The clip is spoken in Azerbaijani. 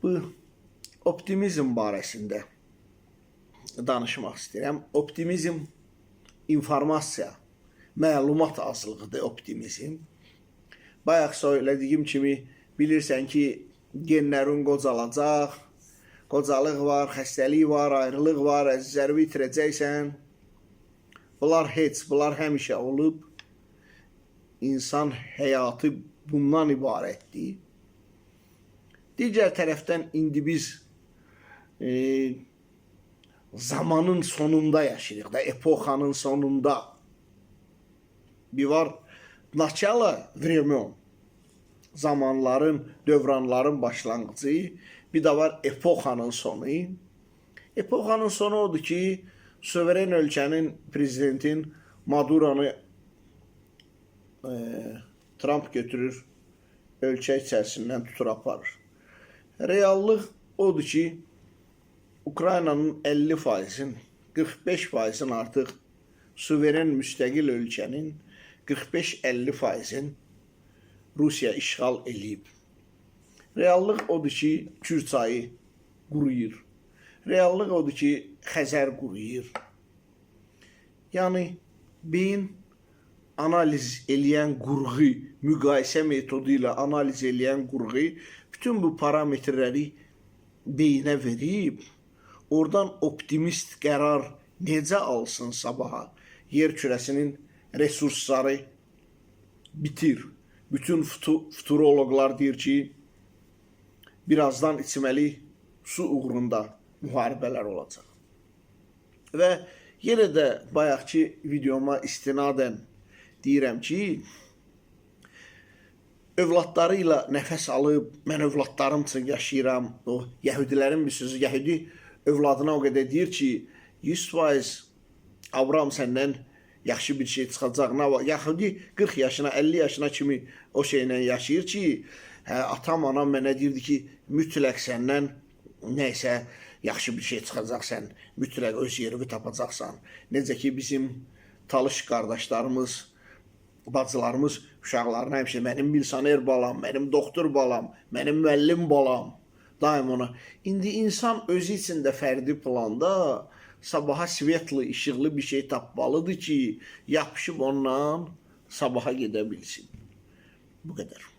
bu optimizm barəsində danışmaq istəyirəm. Optimizm informasiya, məlumat azlığıdır optimizm. Bayaq söylədiyim kimi bilirsən ki, genlərin qocalacaq, qocalıq var, xəstəlik var, ayrılıq var, əzizləri itirəcəksən. Bunlar bunlar həmişə olub. İnsan həyatı bundan ibarətdir. Digər tərəfdən indi biz zamanın sonunda yaşayırıq da, epoxanın sonunda. Bir var начало времен, zamanların, dövranların başlanğıcı, bir də var epoxanın sonu. Epoxanın sonu odur ki, suveren ölkənin prezidentin Maduro'nu Trump götürür, ölkə içərisindən tutur aparır. Reallıq odur ki, Ukraynanın 50%'in, 45%'in artıq suveren müstəqil ölkənin 45-50%'in Rusiya işğal eləyib. Reallıq odur ki, Kür çayı quruyur. Reallıq odur ki, Xəzər quruyur. Yəni, beyin analiz eləyən qurğu, müqayisə metodu ilə analiz eləyən qurğu bütün bu parametrləri beyinə verib, oradan optimist qərar necə alsın sabaha? Yer kürəsinin resursları bitir. Bütün futuroloqlar deyir ki, birazdan içməli su uğrunda müharibələr olacaq. Və yenə də bayaqki videoma istinadən deyirəm ki, övladları ilə nəfəs alıb, mən övladlarım üçün yaşayıram. O, yəhudilərin bir sözü, yəhudi övladına o qədər deyir ki, 100% Avram səndən yaxşı bir şey çıxacaq. Yəhudi 40 yaşına, 50 yaşına kimi o şeylə yaşayır ki, atam, anam mənə deyirdi ki, mütləq səndən nəysə yaxşı bir şey çıxacaq, sən mütləq öz yerini tapacaqsan. Necə ki, bizim talış qardaşlarımız, bacılarımız uşaqlarına həmişə mənim milsioner balam, mənim doktor balam, mənim müəllim balam, daim ona. İndi insan özü içində fərdi planda sabaha svetli, işıqlı bir şey tapmalıdır ki, yapışıb ondan sabaha gedə bilsin. Bu qədər.